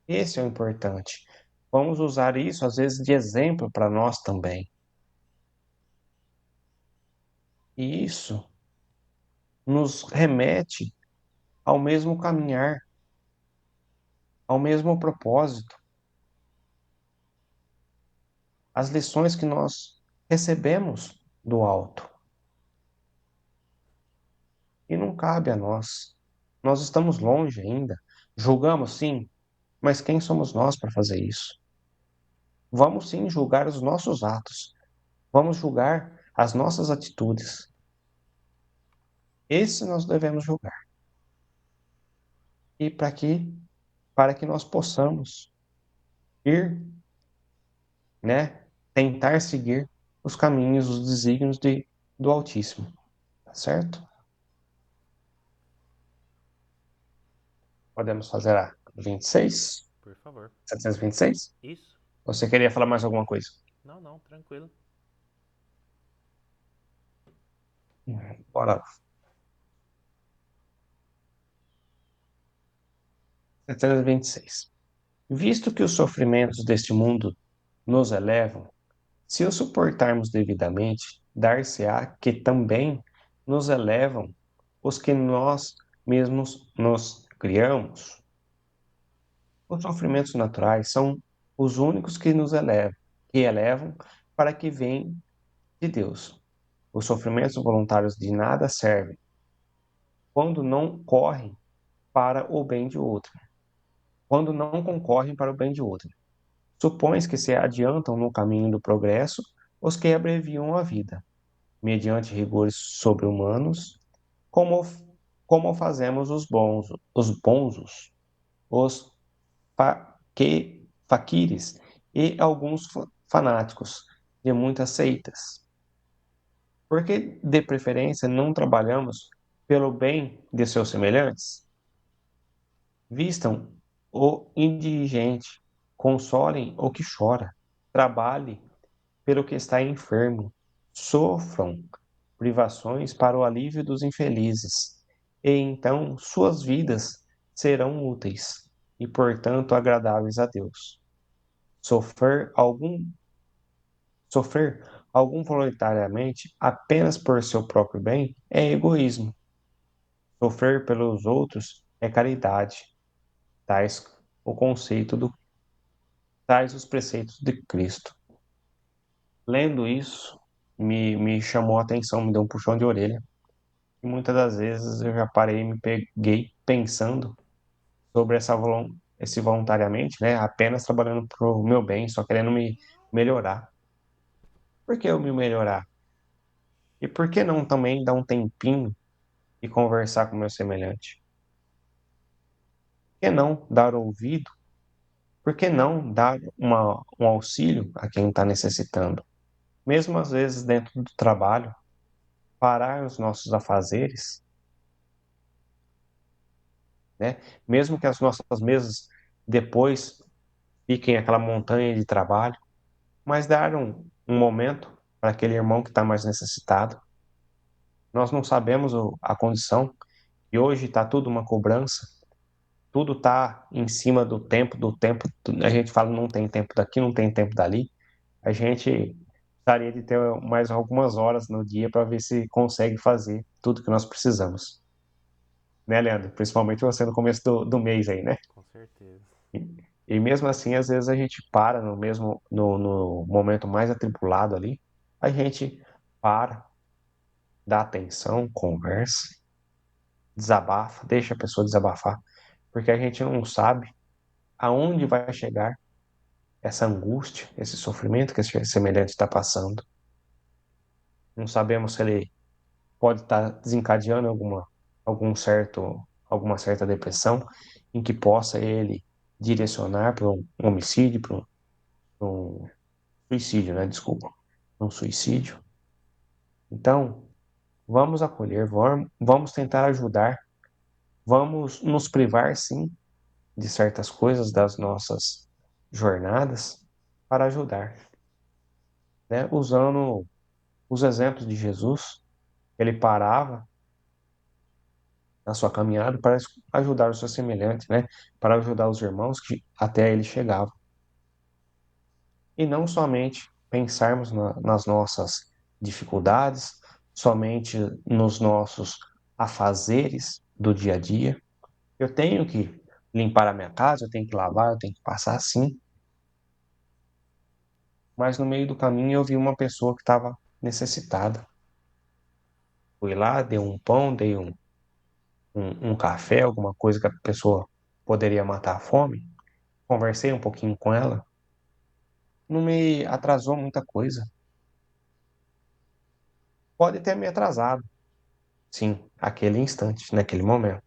Esse é o importante. Vamos usar isso, às vezes, de exemplo para nós também. E isso nos remete ao mesmo caminhar, ao mesmo propósito, às lições que nós recebemos do alto. E não cabe a nós. Nós estamos longe ainda. Julgamos, sim, mas quem somos nós para fazer isso? Vamos sim julgar os nossos atos. Vamos julgar as nossas atitudes. Esse nós devemos julgar. E para quê? Para que nós possamos ir, né, tentar seguir os caminhos, os desígnios de do Altíssimo, tá certo? Podemos fazer a 26, Por favor. 726? Isso? Você queria falar mais alguma coisa? Não, não, tranquilo. Bora lá. 726. Visto que os sofrimentos deste mundo nos elevam, se os suportarmos devidamente, dar-se-á que também nos elevam os que nós mesmos nos criamos. Os sofrimentos naturais são os únicos que elevam para que vêm de Deus. Os sofrimentos voluntários de nada servem quando não correm para o bem de outro, quando não concorrem para o bem de outro. Supõe que se adiantam no caminho do progresso os que abreviam a vida, mediante rigores sobre-humanos, como, como fazemos os bonzos, os faquires e alguns fanáticos de muitas seitas. Porque, de preferência, não trabalhamos pelo bem de seus semelhantes? Vistam o indigente, consolem o que chora, trabalhe pelo que está enfermo, sofram privações para o alívio dos infelizes, e então suas vidas serão úteis e, portanto, agradáveis a Deus. Sofrer algum, sofrer algum voluntariamente apenas por seu próprio bem é egoísmo. Sofrer pelos outros é caridade, tais o conceito do tais os preceitos de Cristo. Lendo isso, me chamou a atenção, me deu um puxão de orelha. E muitas das vezes eu já parei e me peguei pensando sobre esse voluntariamente, né? Apenas trabalhando para o meu bem, só querendo me melhorar. Por que eu me melhorar? E por que não também dar um tempinho e conversar com o meu semelhante? Por que não dar ouvido? Por que não dar um auxílio a quem está necessitando? Mesmo às vezes dentro do trabalho, parar os nossos afazeres, né? Mesmo que as nossas mesas depois fiquem aquela montanha de trabalho, mas dar um momento para aquele irmão que está mais necessitado. Nós não sabemos a condição e hoje está tudo uma cobrança, tudo está em cima do tempo. A gente fala não tem tempo daqui, não tem tempo dali. A gente gostaria de ter mais algumas horas no dia para ver se consegue fazer tudo que nós precisamos. Né, Leandro? Principalmente você no começo do mês aí, né? Com certeza. E mesmo assim, às vezes a gente para no momento mais atribulado ali, a gente para, dá atenção, conversa, desabafa, deixa a pessoa desabafar, porque a gente não sabe aonde vai chegar essa angústia, esse sofrimento que esse semelhante está passando. Não sabemos se ele pode estar desencadeando alguma certa depressão, em que possa ele direcionar para um homicídio, para um suicídio, né? Desculpa, um suicídio. Então, vamos acolher, vamos tentar ajudar, vamos nos privar, sim, de certas coisas das nossas jornadas para ajudar, né? Usando os exemplos de Jesus, ele parava na sua caminhada para ajudar o seu semelhante, né? Para ajudar os irmãos que até ele chegava. E não somente pensarmos nas nossas dificuldades, somente nos nossos afazeres do dia a dia. Eu tenho que limpar a minha casa, eu tenho que lavar, eu tenho que passar sim. Mas no meio do caminho eu vi uma pessoa que estava necessitada. Fui lá, dei um pão, dei um café, alguma coisa que a pessoa poderia matar a fome. Conversei um pouquinho com ela. Não me atrasou muita coisa. Pode ter me atrasado, sim, aquele instante, naquele momento.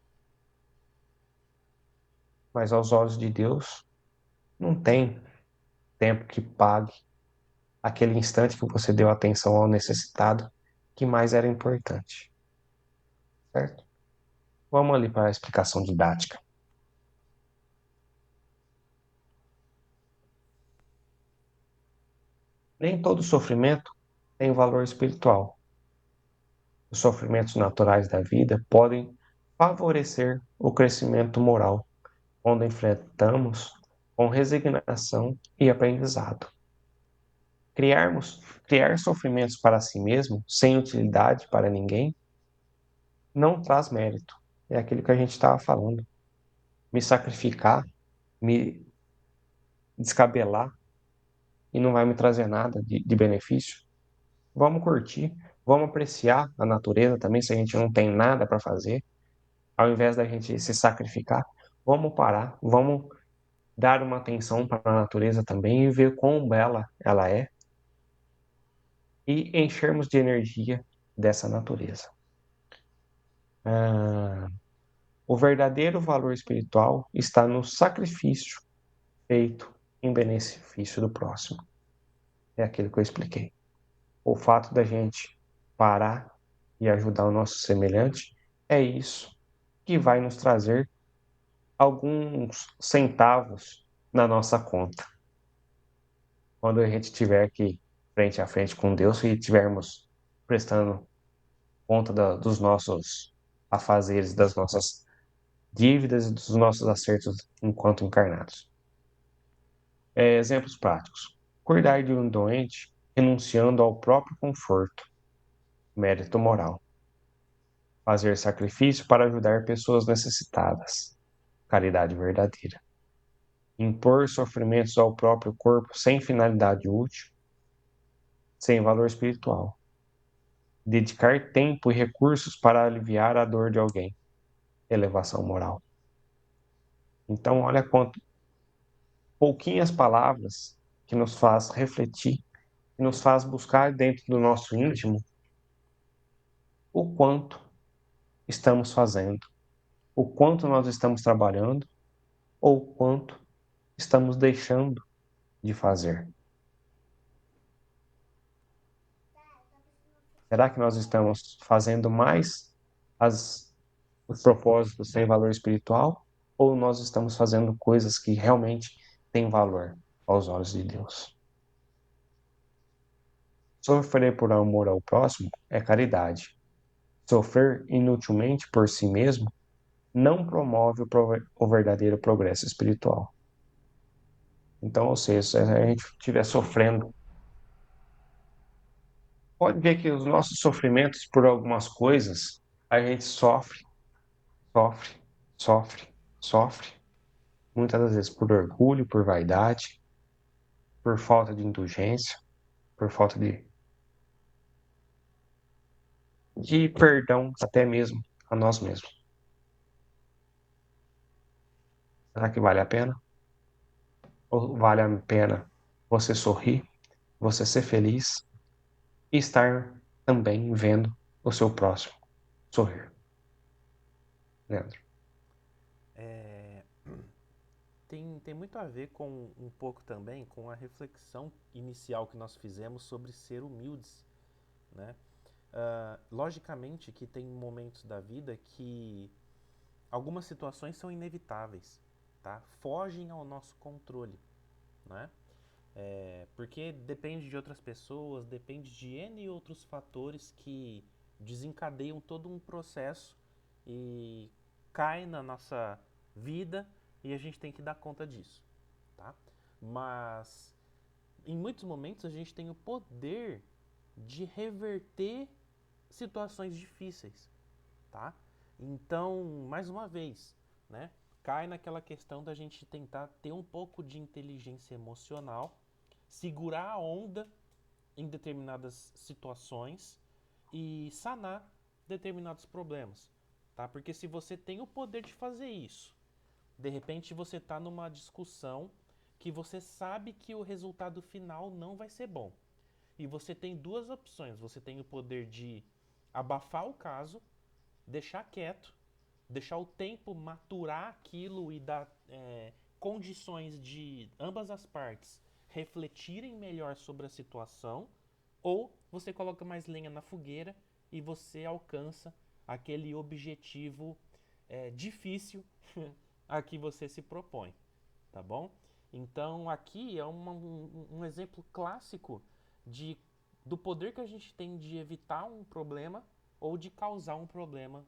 Mas aos olhos de Deus, não tem tempo que pague aquele instante que você deu atenção ao necessitado, que mais era importante, certo? Vamos ali para a explicação didática. Nem todo sofrimento tem valor espiritual. Os sofrimentos naturais da vida podem favorecer o crescimento moral, quando enfrentamos com resignação e aprendizado. Criar sofrimentos para si mesmo, sem utilidade para ninguém, não traz mérito. É aquilo que a gente estava falando. Me sacrificar, me descabelar e não vai me trazer nada de benefício. Vamos curtir, vamos apreciar a natureza também, se a gente não tem nada para fazer. Ao invés da gente se sacrificar, vamos parar, vamos dar uma atenção para a natureza também e ver quão bela ela é e enchermos de energia dessa natureza. O verdadeiro valor espiritual está no sacrifício feito em benefício do próximo. É aquilo que eu expliquei. O fato da gente parar e ajudar o nosso semelhante é isso que vai nos trazer alguns centavos na nossa conta. Quando a gente estiver aqui frente a frente com Deus e estivermos prestando conta dos nossos afazeres, das nossas dívidas e dos nossos acertos enquanto encarnados. Exemplos práticos. Cuidar de um doente renunciando ao próprio conforto, mérito moral. Fazer sacrifício para ajudar pessoas necessitadas, caridade verdadeira. Impor sofrimentos ao próprio corpo sem finalidade útil, sem valor espiritual. Dedicar tempo e recursos para aliviar a dor de alguém, elevação moral. Então, olha quanto pouquinhas palavras que nos faz refletir, que nos faz buscar dentro do nosso íntimo o quanto estamos fazendo, o quanto nós estamos trabalhando ou o quanto estamos deixando de fazer. Será que nós estamos fazendo mais os propósitos sem valor espiritual ou nós estamos fazendo coisas que realmente têm valor aos olhos de Deus? Sofrer por amor ao próximo é caridade. Sofrer inutilmente por si mesmo não promove o verdadeiro progresso espiritual. Então, ou seja, se a gente estiver sofrendo, pode ver que os nossos sofrimentos por algumas coisas, a gente sofre, sofre, sofre, sofre, muitas das vezes por orgulho, por vaidade, por falta de indulgência, por falta de perdão, até mesmo a nós mesmos. Será que vale a pena? Ou vale a pena você sorrir, você ser feliz e estar também vendo o seu próximo sorrir? Leandro. Tem muito a ver com um pouco também com a reflexão inicial que nós fizemos sobre ser humildes, né? Logicamente que tem momentos da vida que algumas situações são inevitáveis, tá? Fogem ao nosso controle, né? Porque depende de outras pessoas, depende de N outros fatores que desencadeiam todo um processo e cai na nossa vida e a gente tem que dar conta disso, tá? Mas em muitos momentos a gente tem o poder de reverter situações difíceis, tá? Então, mais uma vez, né? Cai naquela questão da gente tentar ter um pouco de inteligência emocional, segurar a onda em determinadas situações e sanar determinados problemas, tá? Porque se você tem o poder de fazer isso, de repente você está numa discussão que você sabe que o resultado final não vai ser bom. E você tem duas opções. Você tem o poder de abafar o caso, deixar quieto, deixar o tempo maturar aquilo e dar condições de ambas as partes refletirem melhor sobre a situação, ou você coloca mais lenha na fogueira e você alcança aquele objetivo difícil a que você se propõe, tá bom? Então aqui é um exemplo clássico de, do poder que a gente tem de evitar um problema ou de causar um problema,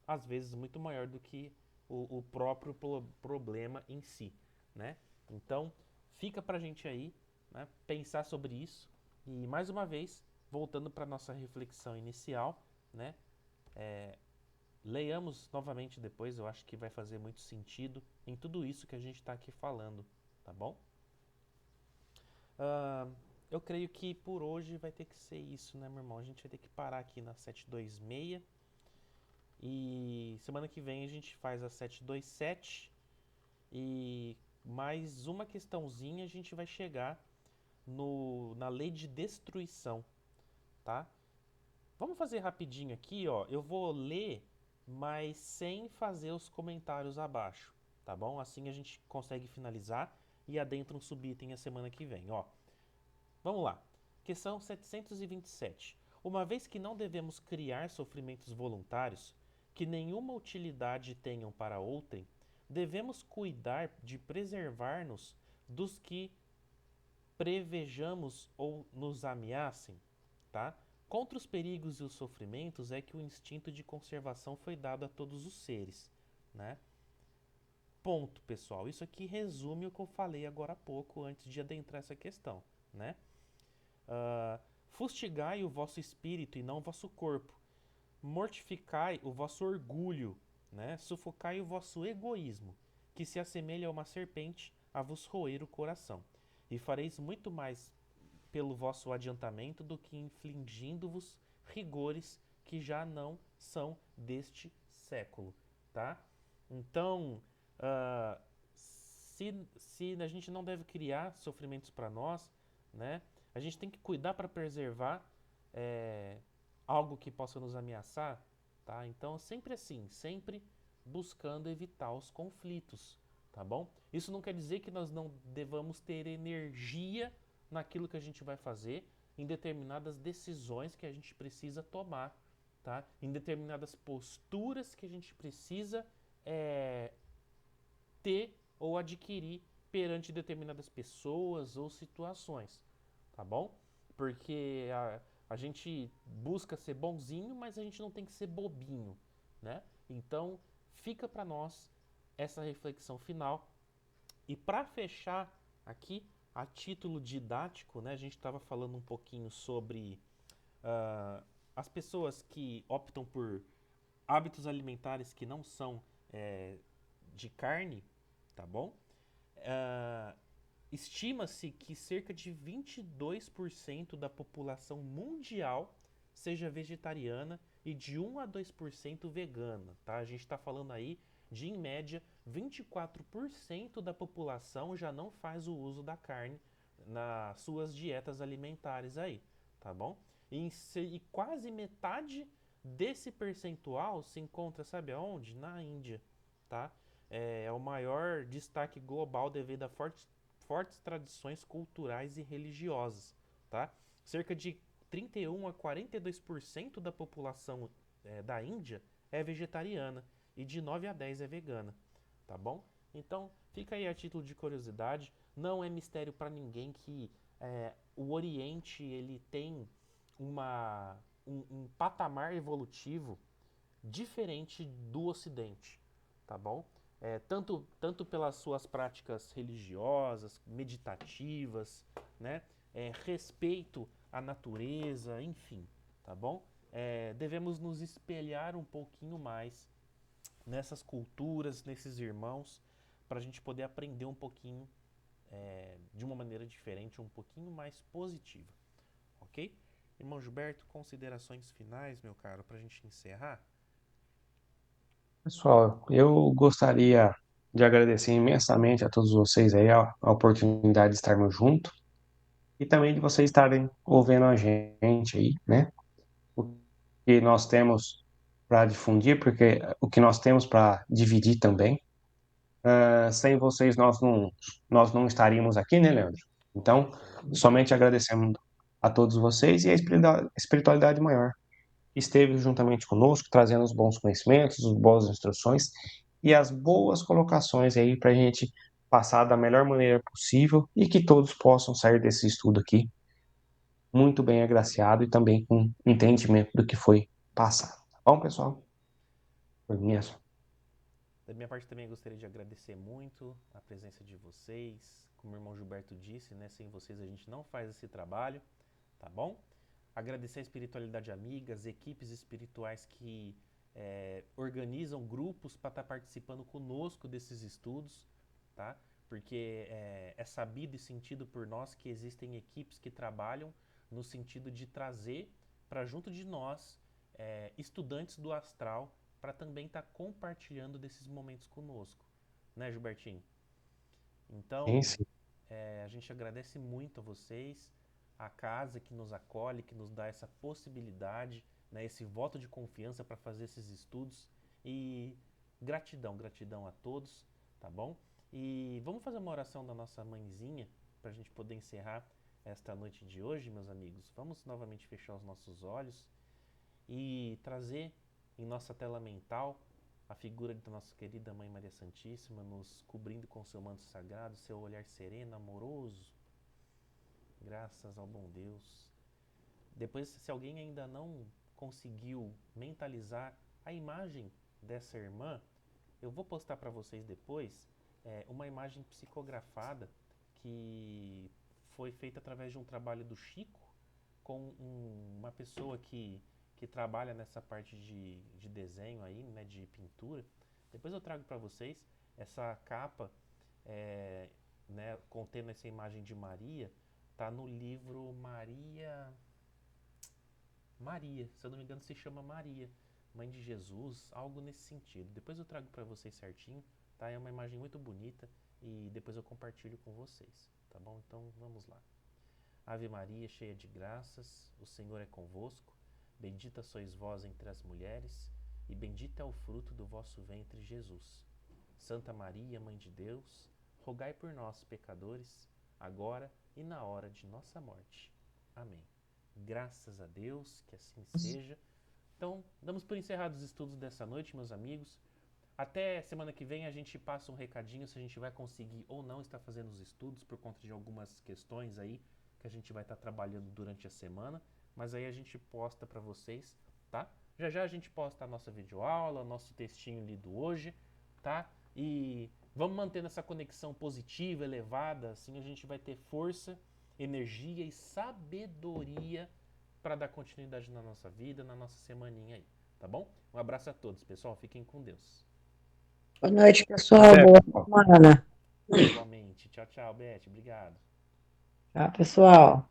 às vezes muito maior do que o próprio problema em si, né? Então fica pra gente aí, né, pensar sobre isso e mais uma vez, voltando para nossa reflexão inicial, né? Leiamos novamente depois, eu acho que vai fazer muito sentido em tudo isso que a gente está aqui falando, tá bom? Ah, eu creio que por hoje vai ter que ser isso, né, meu irmão? A gente vai ter que parar aqui na 726 e semana que vem a gente faz a 727 e mais uma questãozinha a gente vai chegar na lei de destruição, tá? Vamos fazer rapidinho aqui, ó. Eu vou ler, mas sem fazer os comentários abaixo, tá bom? Assim a gente consegue finalizar e adentra um subitem a semana que vem, ó. Vamos lá. Questão 727. Uma vez que não devemos criar sofrimentos voluntários que nenhuma utilidade tenham para outrem, devemos cuidar de preservar-nos dos que prevejamos ou nos ameacem, tá? Contra os perigos e os sofrimentos é que o instinto de conservação foi dado a todos os seres, né? Ponto, pessoal. Isso aqui resume o que eu falei agora há pouco, antes de adentrar essa questão, né? Fustigai o vosso espírito e não o vosso corpo. Mortificai o vosso orgulho, né? Sufocai o vosso egoísmo, que se assemelha a uma serpente a vos roer o coração. E fareis muito mais pelo vosso adiantamento do que infligindo-vos rigores que já não são deste século, tá? Então, se a gente não deve criar sofrimentos para nós, né? A gente tem que cuidar para preservar é, algo que possa nos ameaçar, tá? Então, sempre assim, sempre buscando evitar os conflitos, tá bom? Isso não quer dizer que nós não devamos ter energia naquilo que a gente vai fazer, em determinadas decisões que a gente precisa tomar, tá? Em determinadas posturas que a gente precisa ter ou adquirir perante determinadas pessoas ou situações, tá bom? Porque a gente busca ser bonzinho, mas a gente não tem que ser bobinho, né? Então, fica para nós essa reflexão final. E para fechar aqui, a título didático, né, a gente estava falando um pouquinho sobre as pessoas que optam por hábitos alimentares que não são de carne, tá bom? Ah, estima-se que cerca de 22% da população mundial seja vegetariana e de 1 a 2% vegana, tá? A gente está falando aí de, em média, 24% da população já não faz o uso da carne nas suas dietas alimentares aí, tá bom? E quase metade desse percentual se encontra, sabe aonde? Na Índia, tá? É o maior destaque global devido a fortes tradições culturais e religiosas, tá? Cerca de 31 a 42% da população da Índia é vegetariana e de 9 a 10 é vegana, tá bom? Então, fica aí a título de curiosidade, não é mistério para ninguém que o Oriente ele tem um patamar evolutivo diferente do Ocidente, tá bom? Tanto pelas suas práticas religiosas, meditativas, né? Respeito à natureza, enfim, tá bom? Devemos nos espelhar um pouquinho mais nessas culturas, nesses irmãos, para a gente poder aprender um pouquinho de uma maneira diferente, um pouquinho mais positiva, ok? Irmão Gilberto, considerações finais, meu caro, para a gente encerrar? Pessoal, eu gostaria de agradecer imensamente a todos vocês aí a oportunidade de estarmos juntos e também de vocês estarem ouvindo a gente aí, né? O que nós temos para difundir, porque o que nós temos para dividir também. Sem vocês nós não estaríamos aqui, né, Leandro? Então, Certo. somente agradecemos a todos vocês e a espiritualidade maior. esteve juntamente conosco, trazendo os bons conhecimentos, as boas instruções e as boas colocações aí para a gente passar da melhor maneira possível e que todos possam sair desse estudo aqui muito bem agraciado e também com entendimento do que foi passado. Tá bom, pessoal? Por mim é só. Da minha parte também gostaria de agradecer muito a presença de vocês. Como o irmão Gilberto disse, né, sem vocês a gente não faz esse trabalho, tá bom? Agradecer a espiritualidade amiga, as equipes espirituais que organizam grupos para estar participando conosco desses estudos, tá? Porque é sabido e sentido por nós que existem equipes que trabalham no sentido de trazer para junto de nós estudantes do astral para também estar compartilhando desses momentos conosco, né, Gilbertinho? Sim, Então, sim. a gente agradece muito a vocês, a casa que nos acolhe, que nos dá essa possibilidade, né, esse voto de confiança para fazer esses estudos. E gratidão, gratidão a todos, tá bom? E vamos fazer uma oração da nossa mãezinha para a gente poder encerrar esta noite de hoje, meus amigos. Vamos novamente fechar os nossos olhos e trazer em nossa tela mental a figura da nossa querida Mãe Maria Santíssima, nos cobrindo com seu manto sagrado, seu olhar sereno, amoroso. Graças ao bom Deus. Depois, se alguém ainda não conseguiu mentalizar a imagem dessa irmã, eu vou postar para vocês depois uma imagem psicografada que foi feita através de um trabalho do Chico com uma pessoa que trabalha nessa parte de desenho aí, né, de pintura. Depois eu trago para vocês essa capa, é, né, contendo essa imagem de Maria, tá no livro Maria, se eu não me engano se chama Maria, Mãe de Jesus, algo nesse sentido. Depois eu trago para vocês certinho, tá? É uma imagem muito bonita e depois eu compartilho com vocês, tá bom? Então vamos lá. Ave Maria, cheia de graças, o Senhor é convosco. Bendita sois vós entre as mulheres, e bendito é o fruto do vosso ventre, Jesus. Santa Maria, Mãe de Deus, rogai por nós, pecadores, agora e na hora de nossa morte. Amém. Graças a Deus, que assim seja. Então, damos por encerrados os estudos dessa noite, meus amigos. Até semana que vem a gente passa um recadinho se a gente vai conseguir ou não estar fazendo os estudos por conta de algumas questões aí que a gente vai estar trabalhando durante a semana, mas aí a gente posta para vocês, tá? Já já a gente posta a nossa videoaula, nosso textinho lido hoje, tá? E vamos mantendo essa conexão positiva, elevada, assim a gente vai ter força, energia e sabedoria para dar continuidade na nossa vida, na nossa semaninha aí, tá bom? Um abraço a todos, pessoal, fiquem com Deus. Boa noite, pessoal. Até, Boa pessoal. semana. Igualmente. Tchau, tchau, Beth. Obrigado. Tchau, pessoal.